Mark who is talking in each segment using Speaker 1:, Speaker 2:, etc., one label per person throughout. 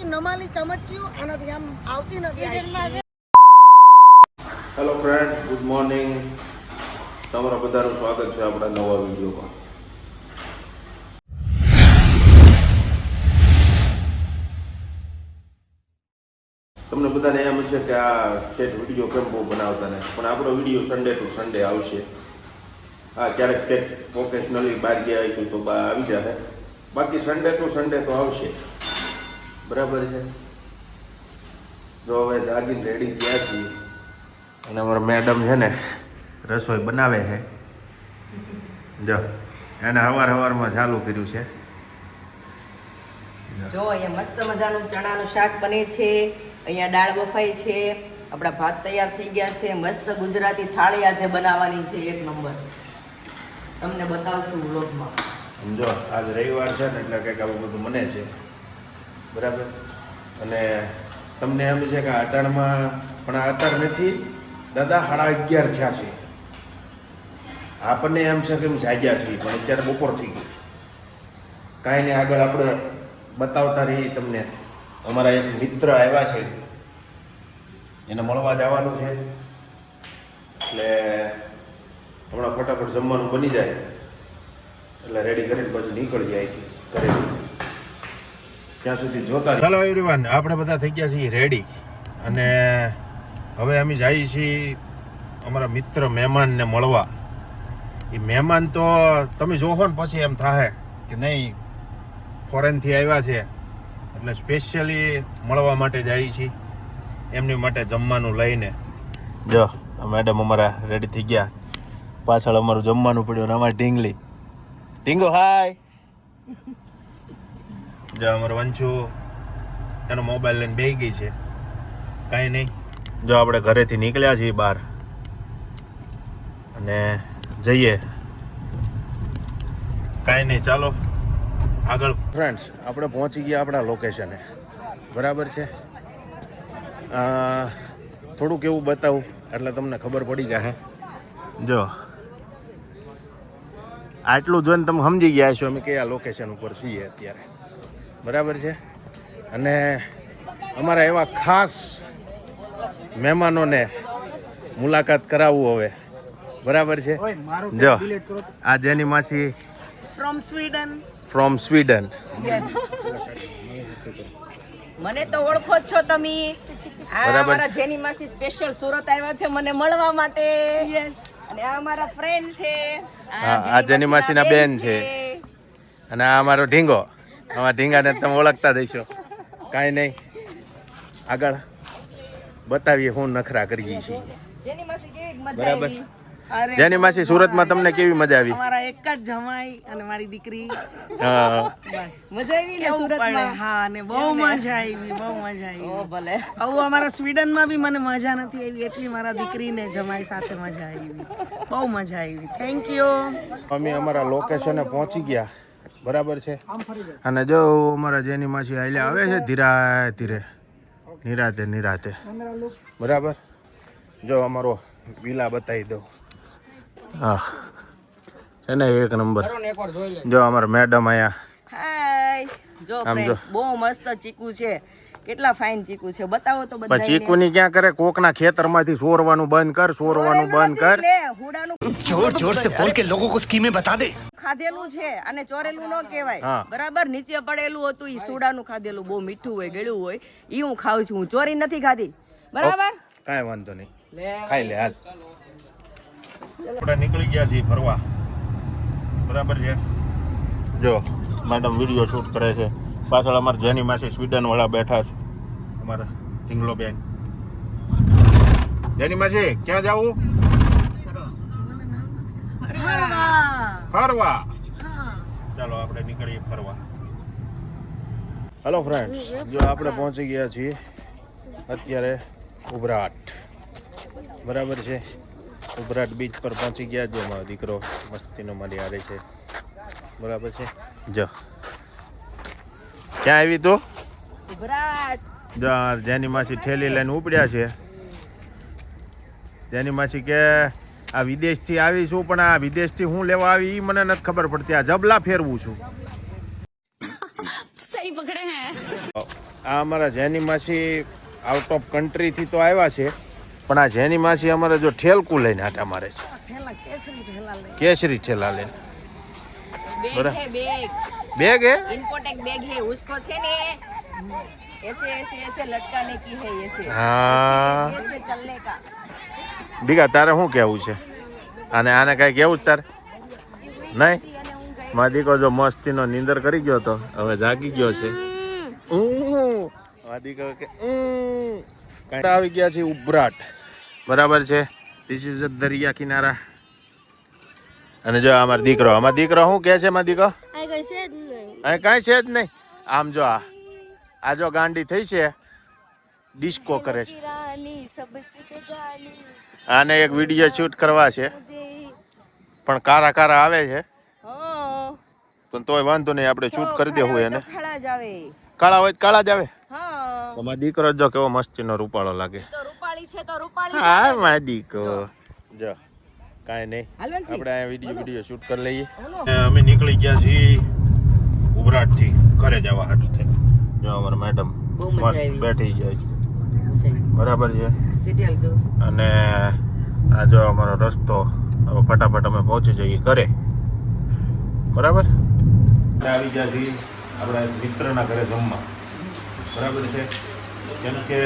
Speaker 1: બાકી નમાલી ચમચ્યું આનાથી આમ આવતી નથી.
Speaker 2: Hello friends, good morning. તમારા બધાનું સ્વાગત છે આપણા નવા વિડીયોમાં. તમને બધાને એમ છે કે આ સેટ વિડીયો કેમ બહુ બનાવતા ને, પણ આપણો વિડીયો સન્ડે ટુ સન્ડે આવશે. હા, ક્યારેક કંઈક ઓકેશનલી બહાર ગયા આવીશું તો આવી જશે, બાકી સન્ડે ટુ સન્ડે તો આવશે. બરાબર છે. જો હવે જાગીને રેડી થયા છીએ અને અમારા મેડમ છે ને રસોઈ બનાવે છે. જો એને સવારમાં ચાલુ કર્યું છે.
Speaker 3: જો અહીંયા મસ્ત મજાનું ચણાનું શાક બને છે, અહીંયા દાળ બફાઈ છે, આપણા ભાત તૈયાર થઈ ગયા છે. મસ્ત ગુજરાતી થાળી આજે બનાવવાની છે, એક નંબર. તમને બતાવશું વ્લોગમાં.
Speaker 2: સમજો આજ રવિવાર છે ને એટલે કંઈક આવું બધું બને છે. બરાબર. અને તમને એમ છે કે અટાણમાં પણ આ અત્યાર નથી દાદા 11:30 થયા છે. આપણને એમ છે કે જાગ્યા છીએ પણ અત્યારે બપોર થઈ ગઈ. કાંઈ નહીં, આગળ આપણે બતાવતા રહીએ તમને. અમારા એક મિત્ર આવ્યા છે, એને મળવા જવાનું છે, એટલે હમણાં ફટાફટ જમવાનું બની જાય એટલે રેડી કરીને પછી નીકળી જાય ઘરે. ત્યાં સુધી જોતા. ચાલો એવરીવન, આપણે બધા થઈ ગયા છીએ રેડી અને હવે અમે જઈએ છીએ અમારા મિત્ર મહેમાનને મળવા. એ મહેમાન તો તમે જોશો ને પછી એમ થાય કે નહીં ફોરેનથી આવ્યા છે એટલે સ્પેશિયલી મળવા માટે જઈએ છીએ, એમની માટે જમવાનું લઈને. જો મેડમ અમારા રેડી થઈ ગયા, પાછળ અમારું જમવાનું પડ્યું અને અમારી ઢીંગો હાય. જો અમારું વંશુ એનો મોબાઈલ લઈને બેસી ગઈ છે. કાંઈ નહીં, જો આપણે ઘરેથી નીકળ્યા છીએ બહાર અને જઈએ. કાંઈ નહીં, ચાલો આગળ. ફ્રેન્ડ્સ, આપણે પહોંચી ગયા આપણા લોકેશને. બરાબર છે. થોડુંક એવું બતાવું એટલે તમને ખબર પડી જાય. જો આટલું જોઈને તમે સમજી ગયા છો અમે કયા લોકેશન ઉપર છીએ અત્યારે. બરાબર છે. અને અમારા એવા ખાસ મહેમાનોને મુલાકાત કરાવવું હવે. બરાબર છે. જો આ જેની માસી ફ્રોમ સ્વીડન.
Speaker 3: મને તો ઓળખો જ છો તમે. આ અમારા જેની માસી સ્પેશિયલ સુરત આવ્યા છે મને મળવા માટે. અને આ અમારા ફ્રેન્ડ છે.
Speaker 2: આ જેની માસીના બેન છે અને આ અમારો ઢીંગો. અમારા ઢીંગાને તમે ઓળખતા દઈશો. કાંઈ નહીં, આગળ બતાવીએ હું નખરા કરીએ છીએ.
Speaker 3: જેની માસી કેવી મજા
Speaker 2: બરાબર.
Speaker 3: આવી.
Speaker 2: જેની માસી સુરતમાં તમને કેવી મજા આવી?
Speaker 1: મારા એક જ જમાઈ અને મારી દીકરી.
Speaker 3: બસ મજા આવી ને સુરતમાં.
Speaker 1: હા, અને બહુ મજા આવી.
Speaker 3: ઓ ભલે.
Speaker 1: આવું અમારા સ્વીડનમાં બી મને મજા નથી આવી એટલી મારા દીકરીને જમાઈ સાથે મજા આવી. બહુ મજા આવી. Thank you.
Speaker 2: અમે અમારા લોકેશને પહોંચી ગયા. બરાબર છે. અને જો અમારા જેની માસી આલ્યા આવે છે ધીરે નિરાતે. બરાબર. જો અમારો વિલા બતાવી દો. હા છે ને એક નંબર. જો અમારા મેડમ આયા.
Speaker 3: હાય. જો ફ્રેન્ડ્સ, બહુ મસ્ત ચીકુ છે. કેટલા ફાઇન ચીકુ છે બતાવો તો બધાને.
Speaker 2: પણ ચીકુની ક્યાં કરે, કોકના ખેતરમાંથી સોરવાનું બંધ કર.
Speaker 3: લે હુડાનું
Speaker 4: जोर से बोल के लोगों को स्कीमें बता दे.
Speaker 3: ખાધેલું છે અને ચોરેલું ન કહેવાય. બરાબર. નીચે પડેલું હતું ઈ સોડાનું ખાધેલું, બહુ મીઠું હોય, ગળ્યું હોય, ઈ હું ખાઉં છું. હું ચોરી નથી ખાધી. બરાબર.
Speaker 2: કાંઈ વાંધો નહીં, ખાઈ લે. હાલ આપણે નીકળી ગયા છીએ ફરવા. બરાબર છે. જો મેડમ વિડીયો શૂટ કરે છે, પાછળ અમારા જેની માસી સ્વીડન વાળા બેઠા છે. અમારા ઢીંગલો બેન. જેની માસી ક્યાં જાવું? ફરવા. ચાલો આપણે નીકળીએ ફરવા. હેલો ફ્રેન્ડ્સ, જો આપણે પહોંચી ગયા છીએ અત્યારે ઉભરાટ. બરાબર છે. ઉભરાટ બીચ પર પહોંચી ગયા. જો મારો દીકરો મસ્તીનો મારી હારે છે. બરાબર છે. જો ક્યાં આવી તું?
Speaker 3: ઉભરાટ.
Speaker 2: જો જેની માસી ઠેલી લઈને ઉપડ્યા છે. જેની માસી કે આ વિદેશથી આવી છું, પણ આ વિદેશથી હું લેવા આવી એ મને નથી ખબર પડતી. આ જબલા ફેરવું છું.
Speaker 5: सही पकड़े हैं.
Speaker 2: આ અમારા જેની માસી આઉટ ઓફ કન્ટ્રીથી તો આવ્યા છે, પણ આ જેની માસી અમારે જો ઠેલકું લઈને આટા મારે છે,
Speaker 1: થેલા કેસરી થેલા લઈ
Speaker 2: કેસરી ઠેલા લઈને.
Speaker 3: बैग है बैग,
Speaker 2: બેગ હે
Speaker 3: इम्पोर्टेड बैग है, उसको छे ने ऐसे ऐसे ऐसे लटकाने की है, ऐसे
Speaker 2: હા
Speaker 3: ऐसे चलने का.
Speaker 2: દીકા તારે શું કહેવું છે આને? આને કાંઈ કહેવું છે તારે? નહીં, મારો દીકો જો મસ્તીનો નીંદર કરી ગયો તો હવે જાગી ગયો છે. મારો દીકો કે કાંઈ આવી ગયા છે ઉભરાટ, બરાબર છે. ધીસ ઇઝ દરિયા કિનારા. અને જો અમારો દીકરો શું કહે છે? મારો દીકો અહીં કાંઈ છે જ નહીં. આમ જો આ જો ગાંડી થઈ છે, ડિસ્કો કરે છે. આને એક વિડીયો શૂટ કરવા છે, પણ કારા કારા આવે છે,
Speaker 3: હા
Speaker 2: પણ તોય વાંધો નહીં, આપણે શૂટ કરી દેવું એને.
Speaker 3: ખડા જ આવે.
Speaker 2: કાળા હોય તો કાળા જ આવે.
Speaker 3: હા
Speaker 2: તો મારો દીકરો જો કેવો મસ્તીનો રૂપાળો લાગે.
Speaker 3: તો રૂપાળી છે, તો રૂપાળી.
Speaker 2: હા મારો દીકરો જો કાંઈ નહીં,
Speaker 3: હાલવાન
Speaker 2: આપણે આ વિડીયો શૂટ કરી લઈએ. અમે નીકળી ગયા છીએ ઉભરાટથી ઘરે જવા હાટું થઈ. જો અમારા મેડમ
Speaker 3: બહુ મજા
Speaker 2: મસ્ત
Speaker 3: આવી.
Speaker 2: બેઠી જાય છે, બરાબર છે.
Speaker 3: સિરિયલ જો.
Speaker 2: અને આ જો અમારો રસ્તો, હવે ફટાફટ અમે પહોંચી જઈએ ઘરે, બરાબર. આવી ગયા છીએ આપણા મિત્રના ઘરે જમવા, બરાબર છે. કેમ કે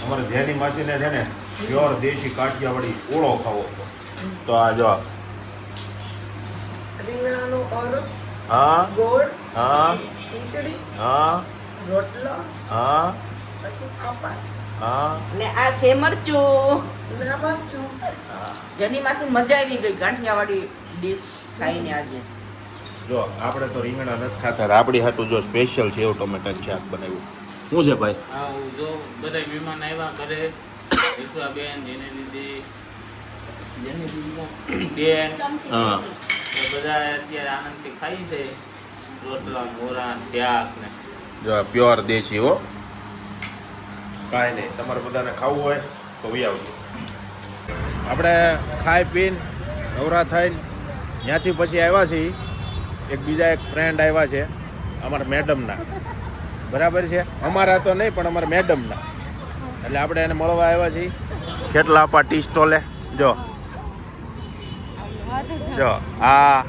Speaker 2: અમારે જેની માસીને છે ને પ્યોર દેશી કાઠિયાવાડી ઓળો ખાવો હતો. તો આ જો
Speaker 1: રીંગણાનો ઓરો,
Speaker 2: હા
Speaker 1: ગોળ,
Speaker 2: હા
Speaker 1: ખીચડી,
Speaker 2: હા
Speaker 1: રોટલો,
Speaker 2: હા
Speaker 1: પછી પાપડ,
Speaker 2: હા
Speaker 3: ને આ છે મરચું.
Speaker 1: ના મરચું.
Speaker 3: જેની માસી મજા આવી ગઈ ગાંઠિયાવાળી ડીશ ખાઈને આજે.
Speaker 2: જો આપણે તો રીંગણા નથી ખાતા, આપણી હાટું જો સ્પેશિયલ સેવ ટમેટાનું શાક બનાવ્યું. શું છે ભાઈ?
Speaker 5: હા જો બધા મહેમાન આવ્યા ઘરે, બેન જેને દીદી બેન
Speaker 2: હા
Speaker 5: તો બધા અત્યારે આનંદથી ખાઈ છે રોટલા મોરા ત્યાગ ને
Speaker 2: જો પ્યોર દેશી હો. કાંઈ નહીં, તમારે બધાને ખાવું હોય તો વી આવજો. આપણે ખાઈ પીને નવરા થઈને ત્યાંથી પછી આવ્યા છીએ, બીજા એક ફ્રેન્ડ આવ્યા છે અમારા મેડમના, બરાબર છે. અમારા તો નહીં પણ અમારા મેડમના, એટલે આપણે એને મળવા આવ્યા છીએ. કેટલા આપા ટી સ્ટોલે જો જો આ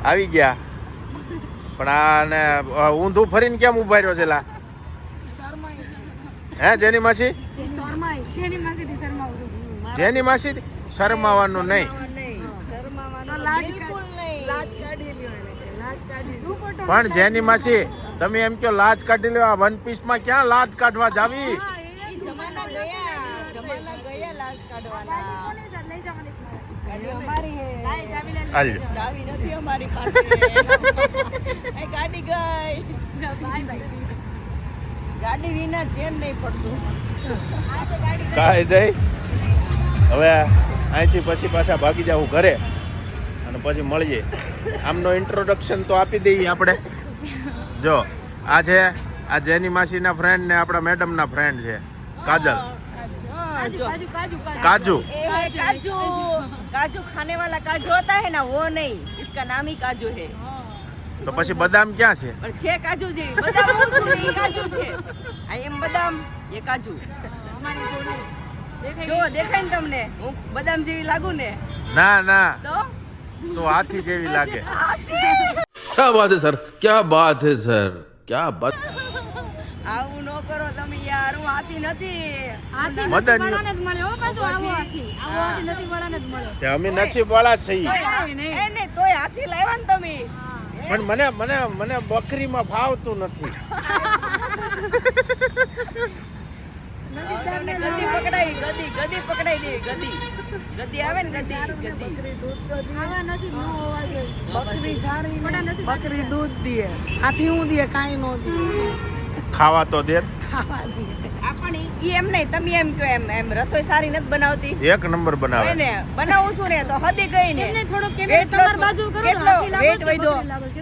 Speaker 2: આવી ગયા, પણ આને ઊંધું ફરીને કેમ ઉભા રહ્યો છે લા? હે જેની માસી? જેની માસી શરમાવાનું નહીં. પણ જેની માસી તમે એમ કહો લાજ કાઢી લેવા, વન પીસ માં ક્યાં લાજ કાઢવા જાવી?
Speaker 3: જમાના ગયા લાજ કાઢવાના. અમારી હે.
Speaker 2: હાલ્યો.
Speaker 3: ચાવી નથી અમારી પાસે. એ ગાડી ગઈ. ગાડી વિના ચેન નહીં પડતું.
Speaker 2: કાંઈ નહીં, હવે અહીંથી પછી પાછા ભાગી જાવ ઘરે અને પછી મળીએ. આમનો ઇન્ટ્રોડક્શન તો આપી દઈએ આપણે. જો આ છે આ જેની માસીના ફ્રેન્ડ ને આપણા મેડમના ફ્રેન્ડ છે કાજલ. काजू
Speaker 3: काजू काजू खाने वाला काजू होता है ना वो नहीं, इसका नाम ही काजू है.
Speaker 2: તો પછી બદામ ક્યાં છે?
Speaker 3: पर छे काजू जी बदाम और ये काजू छे. आई एम बदाम, ये काजू. जो देखाय ने તમને હું બદામ જેવી લાગુ ને?
Speaker 2: ના ના,
Speaker 3: તો
Speaker 2: તો હાથી જેવી લાગે.
Speaker 6: क्या बात है सर, क्या बात है सर, क्या बात.
Speaker 3: આવું ન કરો તમે યાર, હું હાથી નથી.
Speaker 2: મદન તે અમે નસીબ વાળા છીએ,
Speaker 3: એને તોય હાથી લાવ્યા ને તમે.
Speaker 2: પણ મને મને મને બકરીમાં ફાવતું નથી.
Speaker 3: તમને ગદી પકડાઈ, ગદી ગદી પકડાઈ દેવી. ગદી ગદી આવે ને, ગદી ગદી.
Speaker 1: બકરી સારી ને, બકરી દૂધ દે, હાથી હું દે કાંઈ નો દે,
Speaker 2: ખાવા તો દે.
Speaker 1: ખાવા દે.
Speaker 3: આપણ ઈ એમ નહીં, તમે એમ કહો એમ એમ રસોઈ સારી નથી બનાવતી.
Speaker 2: એક નંબર બનાવે.
Speaker 3: ને બનાવું છું ને તો હદી ગઈ ને. વેટ વધ્યો,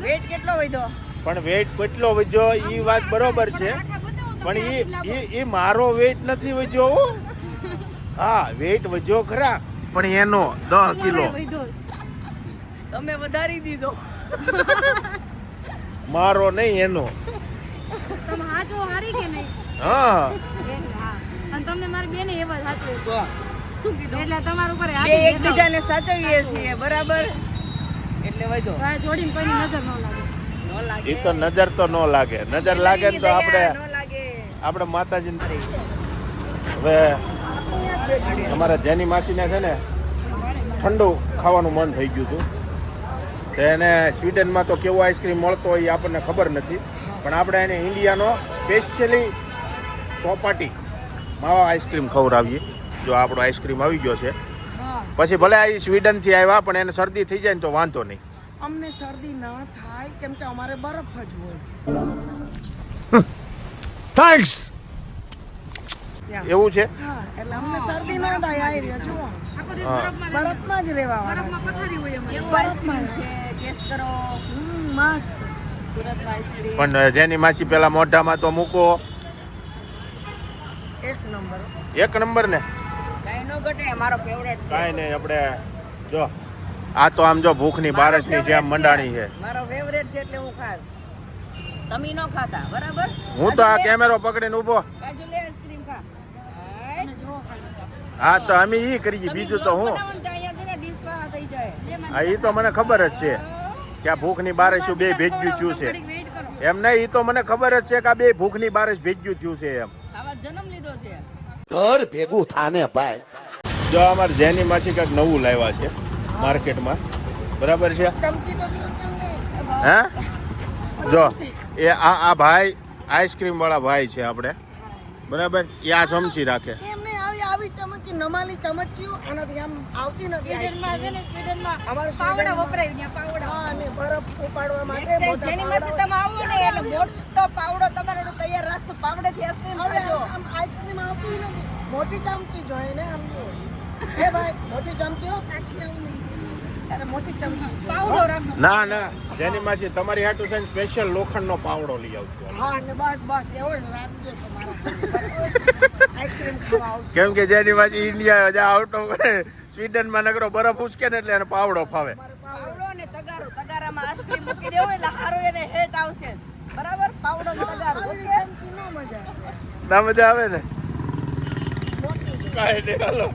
Speaker 3: વેટ કેટલો વધ્યો?
Speaker 2: પણ વેઇટ કેટલો વધ્યો એ વાત બરોબર છે, પણ ઈ મારો વેઇટ નથી વધ્યો હો. હા વેઇટ વધ્યો ખરા, પણ એનો 10 કિલો
Speaker 3: તમે વધારી દીધો.
Speaker 2: મારો નહીં એનો.
Speaker 7: જો હારી કે નહીં
Speaker 2: હા
Speaker 7: એટલે હા અને તમને મારી બેને એવા સાચવે છે
Speaker 3: શું કીધું
Speaker 7: એટલે તમારા ઉપર
Speaker 3: બે
Speaker 7: હાથી
Speaker 3: એકબીજાને સાચવીએ છીએ બરાબર એટલે વધો
Speaker 7: જોડીને કોઈની નજર ન લાગે
Speaker 3: ન લાગે
Speaker 2: એ તો નજર તો ન લાગે નજર લાગે ને તો આપણે
Speaker 3: ન લાગે
Speaker 2: આપણે માતાજીને હવે અમારા જેની માસીને છે ને ઠંડુ ખાવાનું મન થઈ ગયું હતું તો એને સ્વીડનમાં તો કેવો આઈસ્ક્રીમ મળતો હોય એ આપણને ખબર નથી પણ આપણે એને ઇન્ડિયાનો સ્પેશિયલી ચોપાટી માવા આઈસ્ક્રીમ ખવડાવીએ જો આપણો આઈસ્ક્રીમ આવી ગયો છે પછી ભલે આ સ્વીડનથી આવ્યા પણ એને શરદી થઈ જાય ને તો વાંધો નહીં
Speaker 1: અમને શરદી ના થાય કેમ કે અમારે બરફ જ હોય
Speaker 4: थैंक्स
Speaker 2: એવું છે
Speaker 1: હા એટલે અમને શરદી ના થાય આવી રહ્યો જુઓ
Speaker 7: આખો દિવસ
Speaker 1: બરફમાં જ રહેવા
Speaker 7: બરફમાં પથારી હોય અમારે
Speaker 3: એવું આઈસ્ક્રીમ છે ટેસ્ટ કરો
Speaker 1: મસ્ત
Speaker 3: સુરતનો આઈસ્ક્રીમ
Speaker 2: પણ જેની માસી પેલા મોઢામાં તો મૂકો
Speaker 1: એક નંબર
Speaker 2: એક નંબર ને
Speaker 3: કાંઈ ન ઘટે મારો ફેવરેટ છે
Speaker 2: કાંઈ નહીં આપણે જો આ તો આમ જો ભૂખની બારસની જેમ મંડાણી છે
Speaker 3: મારો ફેવરેટ છે એટલે હું ખાસ તમે ન ખાતા બરાબર
Speaker 2: હું તો આ કેમેરો પકડીને ઊભો
Speaker 3: કાજુ લે આઈસ્ક્રીમ ખા
Speaker 2: હા તો અમે ઈ કરીએ બીજું તો હું
Speaker 3: અહીંયા છે ને ડીશ વાહ થઈ જાય
Speaker 2: હા ઈ તો મને ખબર જ છે કે આ ભૂખની બારસ્યું બે ભેજ્યું થયું છે
Speaker 7: વેઇટ કરો
Speaker 2: એમ નહીં ઈ તો મને ખબર જ છે કે આ બે ભૂખની બારસ ભેજ્યું થયું છે એમ
Speaker 3: આવા જન્મ લીધો છે
Speaker 4: घर भेगू थाने भाई
Speaker 2: જો અમારે જેની માસી કંઈક નવું લાવ્યા છે માર્કેટમાં બરાબર છે
Speaker 1: ચમચી તો દો ક્યાં
Speaker 2: હે જો એ આ ભાઈ આઈસ્ક્રીમ વાળા ભાઈ છે આપણે બરાબર એ આ ચમચી રાખે
Speaker 1: એમને આવી ચમચી નમાલી ચમચીઓ આનાથી આમ આવતી નથી
Speaker 7: સ્વીડનમાં છે ને સ્વીડનમાં
Speaker 1: અમારે
Speaker 7: પાવડા વપરાય ત્યાં પાવડા
Speaker 1: હા અને બરફ ઉપાડવા માટે મોટા
Speaker 3: જેની પાસે તમે આવો ને એટલે મોટો પાવડો તમારે તૈયાર રાખશો પાવડેથી આઈસ્ક્રીમ
Speaker 1: હવે
Speaker 3: ખાજો
Speaker 1: આમ આઈસ્ક્રીમ આવતી નથી મોટી ચમચી જોઈએ ને આમ જો. એ ભાઈ મોટી ચમચી હો પાછી આવું નહીં ત્યારે મોટી ચમચી જોઈએ.
Speaker 7: પાવડો રાખો
Speaker 2: ના ના જેની માસી તમારી હાટુ છે સ્પેશિયલ લોખંડનો પાવડો લઈ આવજો
Speaker 1: હા ને બસ એવો જ રાખજો તમારા આઈસ્ક્રીમ ખાવા આવશે
Speaker 2: કેમ કે જેની માસી ઇન્ડિયા જા આઉટ ઓફ સ્વીડનમાં નકરો બરફ ઉચકે ને એટલે એને પાવડો ફાવે
Speaker 3: પાવડો ને તગારો તગારામાં આઈસ્ક્રીમ મૂકી દેવો એટલે હારો એને હેટ આવશે બરાબર પાવડો ને તગારો ઓકે
Speaker 1: ચમચી નો મજા આવે
Speaker 2: ના મજા આવે ને કાંઈ નહીં હાલો